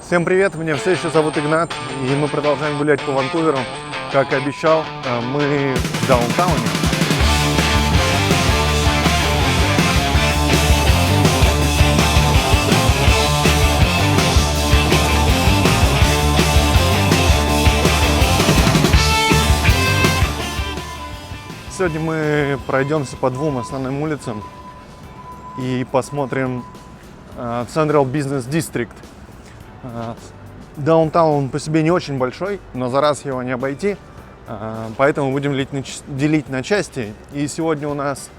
Всем привет, меня все еще зовут Игнат, и мы продолжаем гулять по Ванкуверу. Как и обещал, мы в даунтауне. Сегодня мы пройдемся по двум основным улицам и посмотрим Central Business District. Даунтаун по себе не очень большой, но за раз его не обойти, поэтому будем делить на части. И сегодня у нас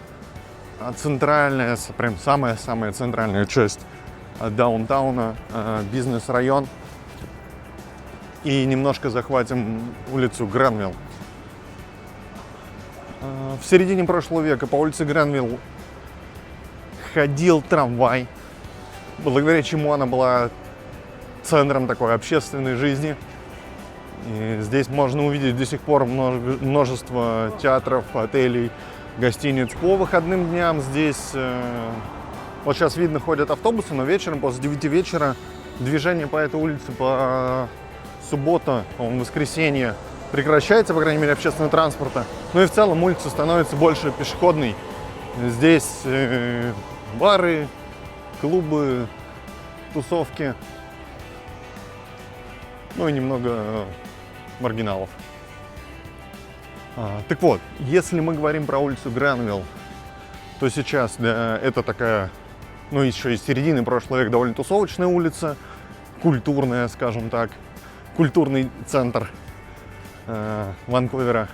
центральная, прям самая центральная часть даунтауна, бизнес-район. И немножко захватим улицу Гранвилл. В середине прошлого века по улице Гранвилл ходил трамвай, благодаря чему она была центром такой общественной жизни. И здесь можно увидеть до сих пор множество театров, отелей, гостиниц. По выходным дням здесь, вот сейчас видно, ходят автобусы, но вечером, после 9 вечера, движение по этой улице по суббота, по-моему, воскресенье прекращается, по крайней мере, общественного транспорта. Ну и в целом улица становится больше пешеходной. Здесь бары, клубы, тусовки, ну и немного маргиналов. Так вот, если мы говорим про улицу Гранвилл, то сейчас это такая, ну еще из середины прошлого века довольно тусовочная улица, культурная, скажем так, культурный центр Ванкувера.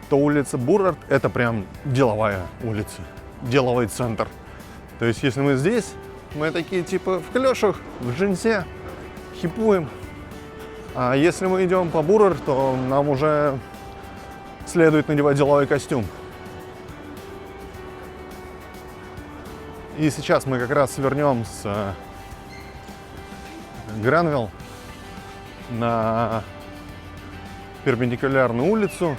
То улица Буррард — это прям деловая улица, деловой центр. То есть если мы здесь, мы такие типа в клёшах, в джинсе, хипуем. А если мы идем по Буррард, то нам уже следует надевать деловой костюм. И сейчас мы как раз свернем с Гранвилл на перпендикулярную улицу,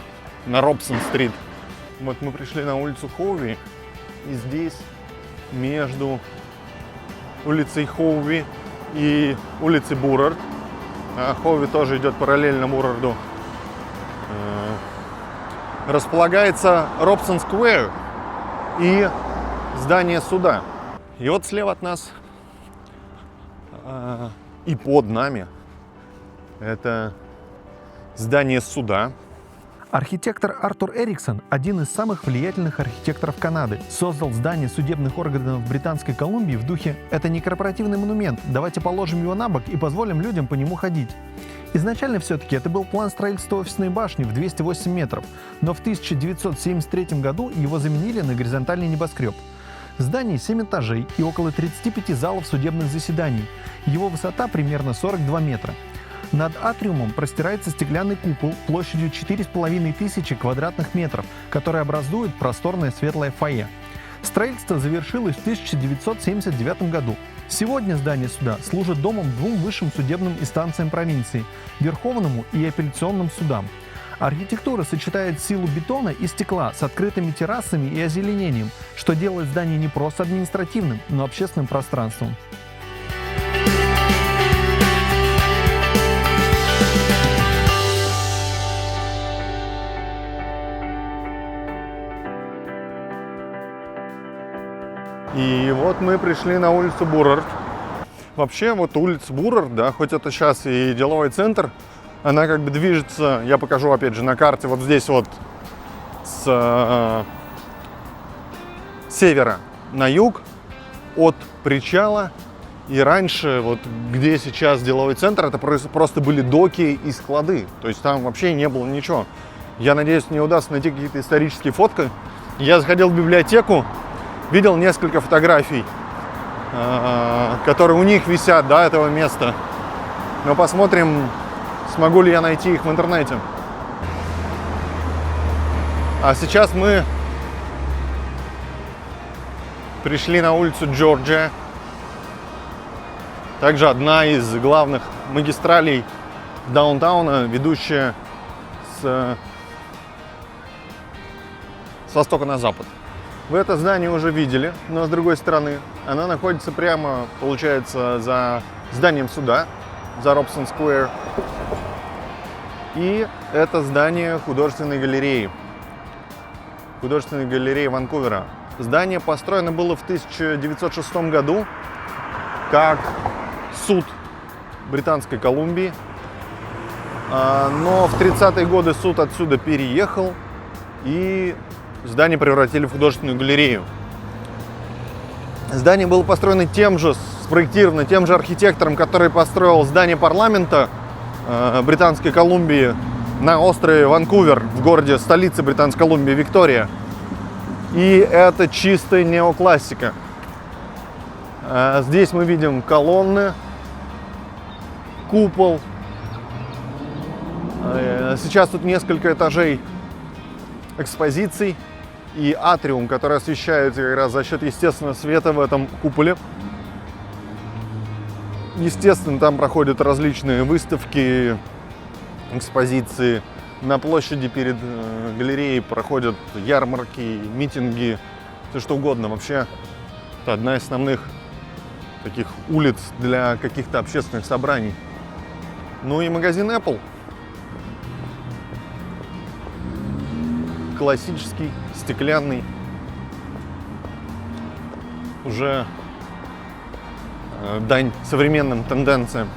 на Робсон-стрит. Вот мы пришли на улицу Хоуви, и здесь между улицей Хоуви и улицей Буррард, Хоуви тоже идет параллельно Буррарду, располагается Робсон-сквер и здание суда. И вот слева от нас и под нами это здание суда. Архитектор Артур Эриксон, один из самых влиятельных архитекторов Канады, создал здание судебных органов Британской Колумбии в духе «это не корпоративный монумент, давайте положим его на бок и позволим людям по нему ходить». Изначально все-таки это был план строительства офисной башни в 208 метров, но в 1973 году его заменили на горизонтальный небоскреб. В здании 7 этажей и около 35 залов судебных заседаний. Его высота примерно 42 метра. Над атриумом простирается стеклянный купол площадью 4500 квадратных метров, который образует просторное светлое фойе. Строительство завершилось в 1979 году. Сегодня здание суда служит домом двум высшим судебным инстанциям провинции – Верховному и апелляционным судам. Архитектура сочетает силу бетона и стекла с открытыми террасами и озеленением, что делает здание не просто административным, но общественным пространством. И вот мы пришли на улицу Буррард. Вообще вот улица Буррард, да, хоть это сейчас и деловой центр, она как бы движется, я покажу опять же на карте, вот здесь вот с севера на юг от причала. И раньше, вот где сейчас деловой центр, это просто были доки и склады. То есть там вообще не было ничего. Я надеюсь, мне удастся найти какие-то исторические фотки. Я заходил в библиотеку, видел несколько фотографий, которые у них висят до этого места. Но посмотрим, смогу ли я найти их в интернете. А сейчас мы пришли на улицу Джорджия. Также одна из главных магистралей даунтауна, ведущая с востока на запад. Вы это здание уже видели, но с другой стороны, оно находится прямо, получается, за зданием суда. за Робсон Сквер. И это здание художественной галереи. Художественной галереи Ванкувера. Здание построено было в 1906 году как суд Британской Колумбии. Но в 30-е годы суд отсюда переехал, и здание превратили в художественную галерею. Здание было построено спроектировано тем же архитектором, который построил здание парламента Британской Колумбии на острове Ванкувер, в городе столице Британской Колумбии, Виктория. И это чистая неоклассика. Здесь мы видим колонны, купол. Сейчас тут несколько этажей экспозиций и атриум, который освещается как раз за счет естественного света в этом куполе. Естественно, там проходят различные выставки, экспозиции. На площади перед галереей проходят ярмарки, митинги, все что угодно. Вообще, это одна из основных таких улиц для каких-то общественных собраний. Ну и магазин Apple. Классический, стеклянный. Уже дань современным тенденциям.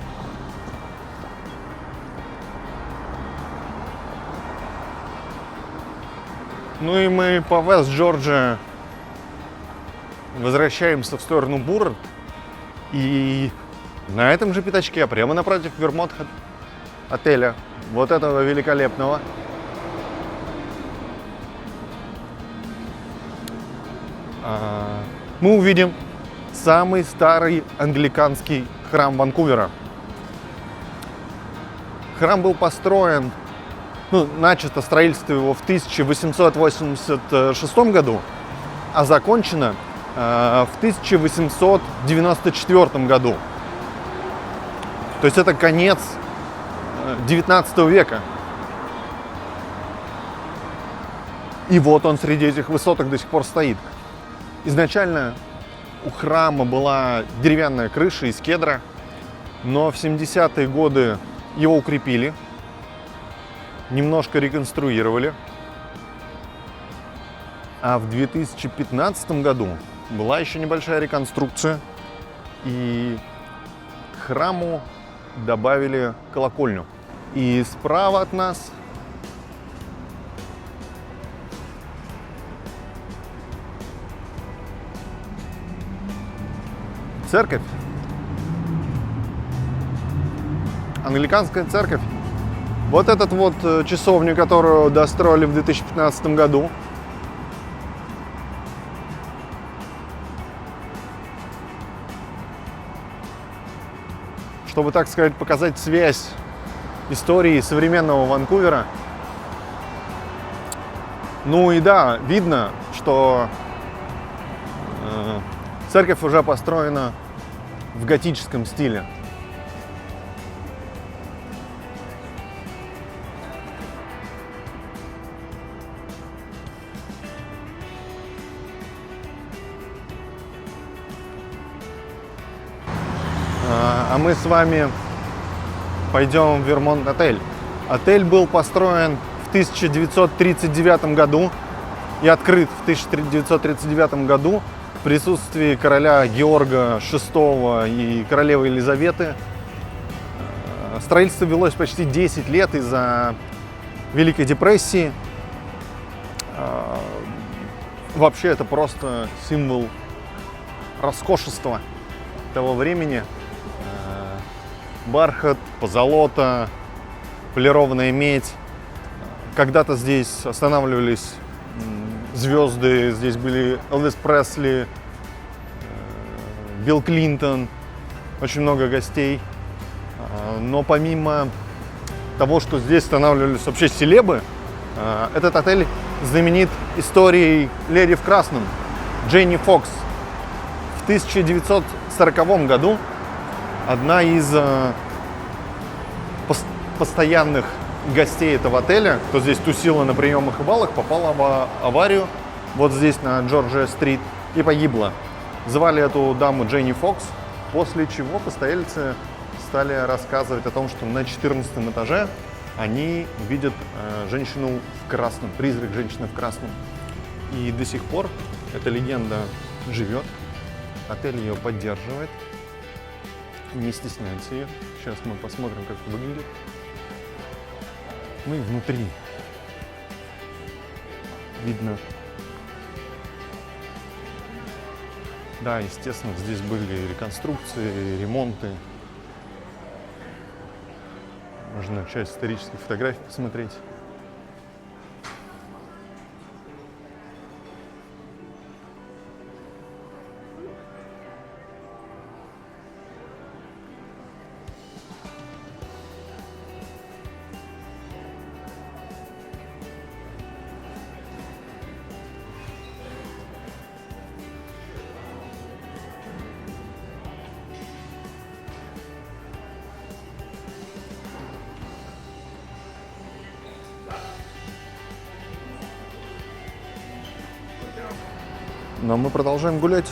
Ну и мы по Вест-Джорджия возвращаемся в сторону Буррард. И на этом же пятачке, прямо напротив Вермонт отеля, вот этого великолепного, мы увидим самый старый англиканский храм Ванкувера. Храм был построен, начато строительство его в 1886 году, а закончено в 1894 году. То есть это конец 19 века. И вот он среди этих высоток до сих пор стоит. Изначально у храма была деревянная крыша из кедра, но в 70-е годы его укрепили, немножко реконструировали. А в 2015 году была еще небольшая реконструкция, и к храму добавили колокольню. И справа от нас церковь. Англиканская церковь. Вот этот вот часовню, которую достроили в 2015 году. Чтобы, так сказать, показать связь истории современного Ванкувера. Ну и да, видно, что церковь уже построена в готическом стиле. А мы с вами пойдем в Вермонт отель. Отель был построен в 1939 году и открыт в 1939 году в присутствии короля Георга VI и королевы Елизаветы. Строительство велось почти 10 лет из-за Великой депрессии. Вообще это просто символ роскошества того времени. Бархат, позолота, полированная медь. Когда-то здесь останавливались звезды. Здесь были Элвис Пресли, Билл Клинтон, очень много гостей. Но помимо того, что здесь останавливались вообще селебы, этот отель знаменит историей леди в красном Дженни Фокс. В 1940 году одна из постоянных гостей этого отеля, кто здесь тусила на приемах и балах, попала в аварию вот здесь на Джорджия-стрит и погибла. Звали эту даму Дженни Фокс, после чего постояльцы стали рассказывать о том, что на 14 этаже они видят женщину в красном, призрак женщины в красном. И до сих пор эта легенда живет, отель ее поддерживает, не стесняется ее. Сейчас мы посмотрим, как это выглядит. Ну и внутри видно. Да, естественно, здесь были реконструкции, ремонты. Можно часть исторических фотографий посмотреть. Но мы продолжаем гулять.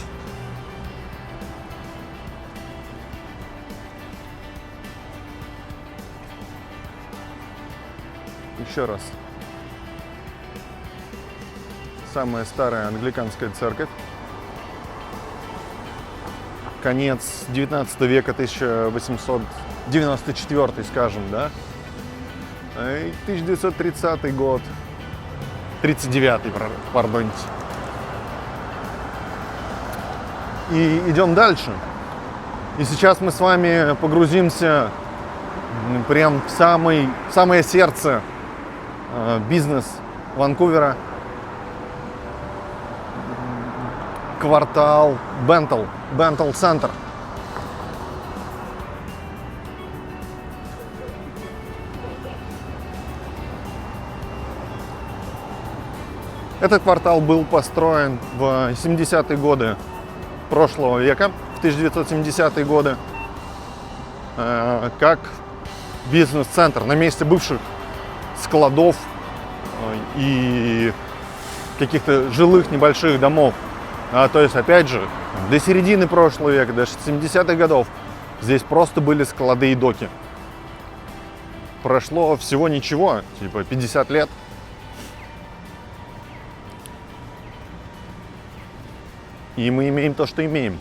Еще раз. Самая старая англиканская церковь. Конец 19 века, 1894, скажем, да? И 1930 год. 39-й, пардоньте. И идем дальше. И сейчас мы с вами погрузимся прям в самое сердце бизнес Ванкувера. Квартал Бентл Центр. Этот квартал был построен в 70-е годы прошлого века, в 1970-е годы, как бизнес-центр на месте бывших складов и каких-то жилых небольших домов. То есть, опять же, до середины прошлого века, до 70-х годов здесь просто были склады и доки. Прошло всего ничего, типа 50 лет. И мы имеем то, что имеем.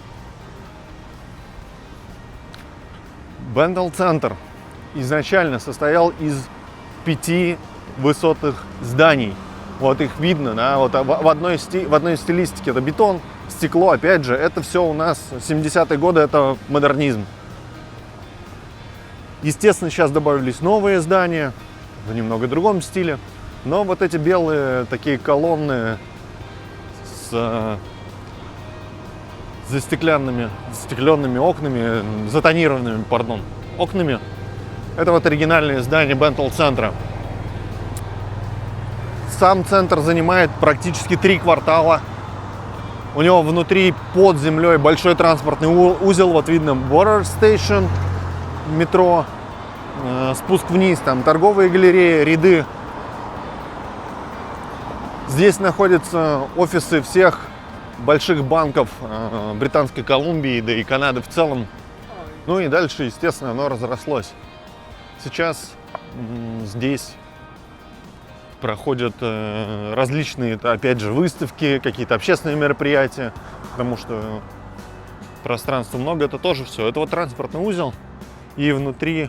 Бентл Центр изначально состоял из 5 высотных зданий. Вот их видно, да, вот в одной стилистике это бетон, стекло, опять же, это все у нас 70-е годы, это модернизм. Естественно, сейчас добавились новые здания в немного другом стиле, но вот эти белые такие колонны с застекленными окнами, затонированными, окнами. Это вот оригинальное здание Бентл Центра. Сам центр занимает практически 3 квартала. У него внутри под землей большой транспортный узел. Вот видно Water Station, метро, спуск вниз, там торговые галереи, ряды. Здесь находятся офисы всех больших банков Британской Колумбии, да и Канады в целом. Ну и дальше, естественно, оно разрослось. Сейчас здесь проходят различные, опять же, выставки, какие-то общественные мероприятия, потому что пространства много, это тоже все. Это вот транспортный узел и внутри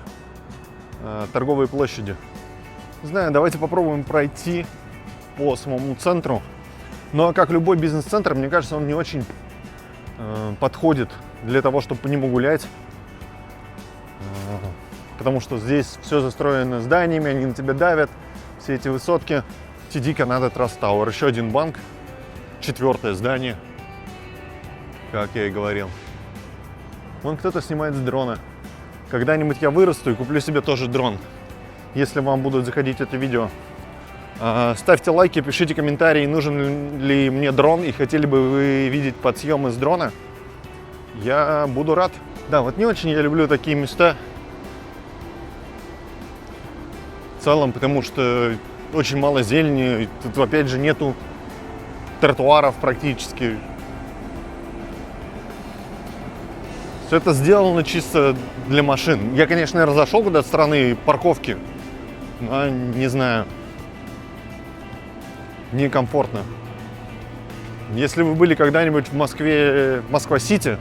торговые площади. Не знаю, давайте попробуем пройти по самому центру. Но, как любой бизнес-центр, мне кажется, он не очень подходит для того, чтобы по нему гулять. Потому что здесь все застроено зданиями, они на тебя давят. Все эти высотки. TD Canada Trust Tower. Еще один банк. 4-е здание. Как я и говорил. Вон кто-то снимает с дрона. Когда-нибудь я вырасту и куплю себе тоже дрон. Если вам будут заходить это видео. Ставьте лайки, пишите комментарии, нужен ли мне дрон и хотели бы вы видеть подсъемы с дрона. Я буду рад. Да, вот не очень я люблю такие места. В целом, потому что очень мало зелени. Тут опять же нету тротуаров практически. Все это сделано чисто для машин. Я, конечно, наверное, зашел куда-то с стороны парковки, но не знаю, некомфортно. Если вы были когда-нибудь в Москве, Москва-Сити,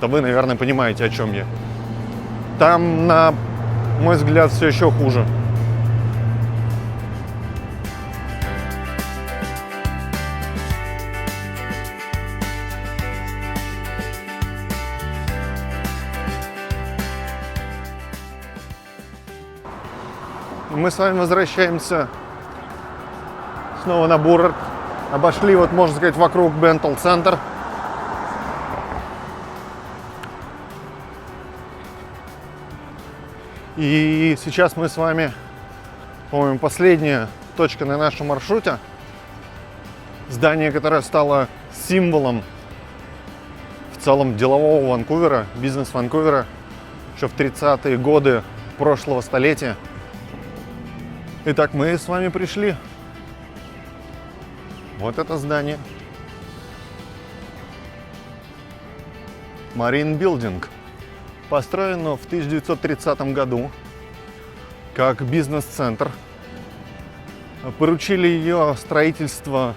то вы, наверное, понимаете, о чем я. Там, на мой взгляд, все еще хуже. Мы с вами возвращаемся снова на Буррард. Обошли, вот можно сказать, вокруг Бентл Центр. И сейчас мы с вами, по-моему, последняя точка на нашем маршруте. Здание, которое стало символом в целом делового Ванкувера, бизнес Ванкувера еще в 30-е годы прошлого столетия. Итак, мы с вами пришли. Вот это здание. Marine Building. Построено в 1930 году как бизнес-центр. Поручили его строительство,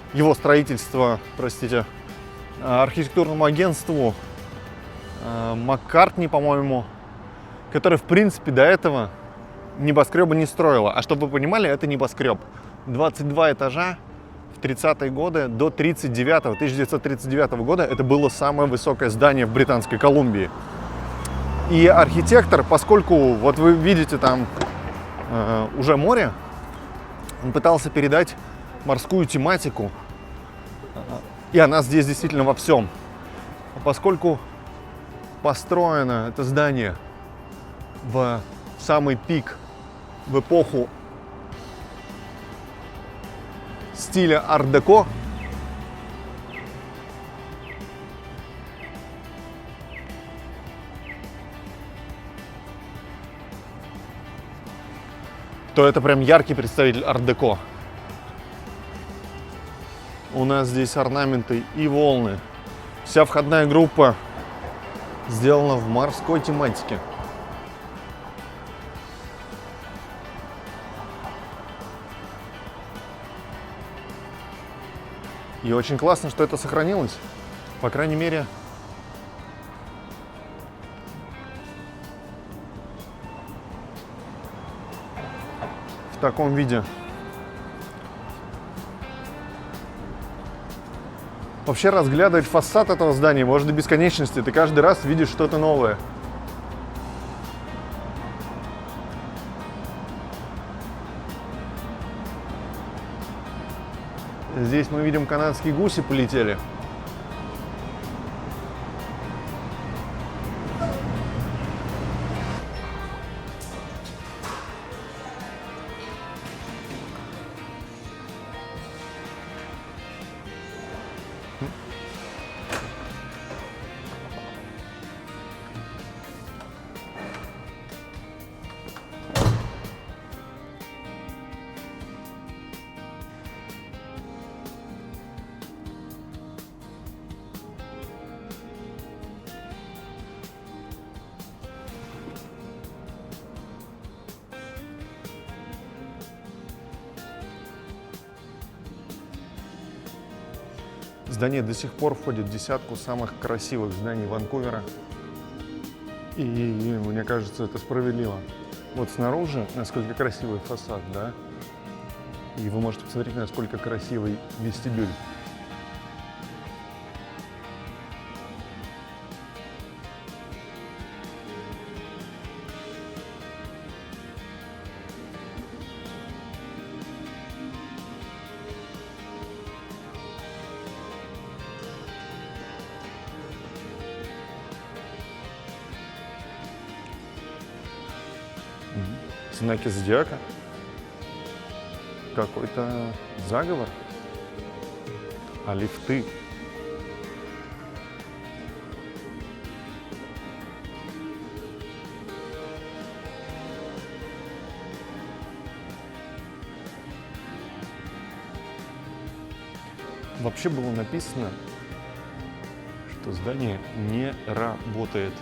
архитектурному агентству Маккартни, по-моему, которое, в принципе, до этого небоскреба не строило. А чтобы вы понимали, это небоскреб. 22 этажа в 30-е годы до 1939 года это было самое высокое здание в Британской Колумбии. И архитектор, поскольку вот вы видите там уже море, он пытался передать морскую тематику, и она здесь действительно во всем. Поскольку построено это здание в самый пик, в эпоху стиля арт-деко, то это прям яркий представитель арт-деко. У нас здесь орнаменты и волны. Вся входная группа сделана в морской тематике. И очень классно, что это сохранилось. По крайней мере, в таком виде. Вообще разглядывать фасад этого здания можно до бесконечности. Ты каждый раз видишь что-то новое. Здесь мы видим, канадские гуси полетели. Здание до сих пор входит в десятку самых красивых зданий Ванкувера. И мне кажется, это справедливо. Вот снаружи, насколько красивый фасад, да? И вы можете посмотреть, насколько красивый вестибюль. Знаки зодиака. Какой-то заговор. А лифты. Вообще было написано, Это здание не работает.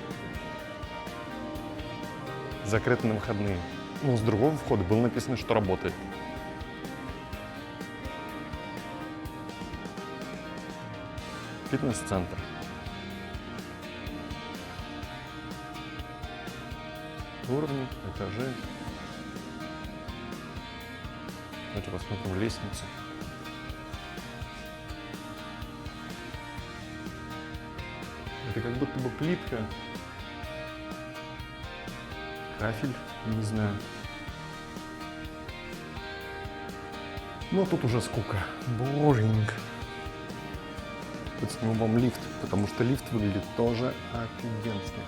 Закрыто на выходные. Но с другого входа было написано, что работает. Фитнес-центр. Уровни, этажи. Давайте посмотрим лестницу. Это как будто бы плитка. Кафель, не знаю. Но тут уже скука. Боринг. Подсниму вам лифт, потому что лифт выглядит тоже офигенски.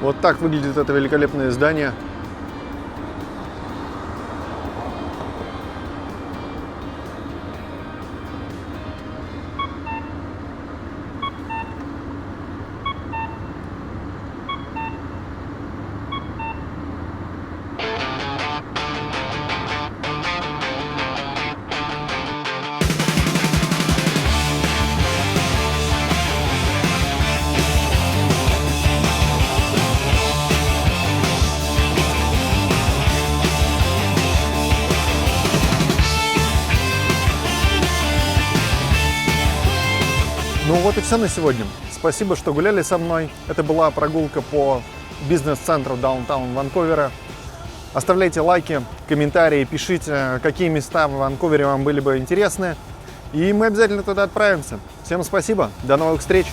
Вот так выглядит это великолепное здание. Ну вот и все на сегодня. Спасибо, что гуляли со мной. Это была прогулка по бизнес-центру даунтаун Ванкувера. Оставляйте лайки, комментарии, пишите, какие места в Ванкувере вам были бы интересны. И мы обязательно туда отправимся. Всем спасибо, до новых встреч!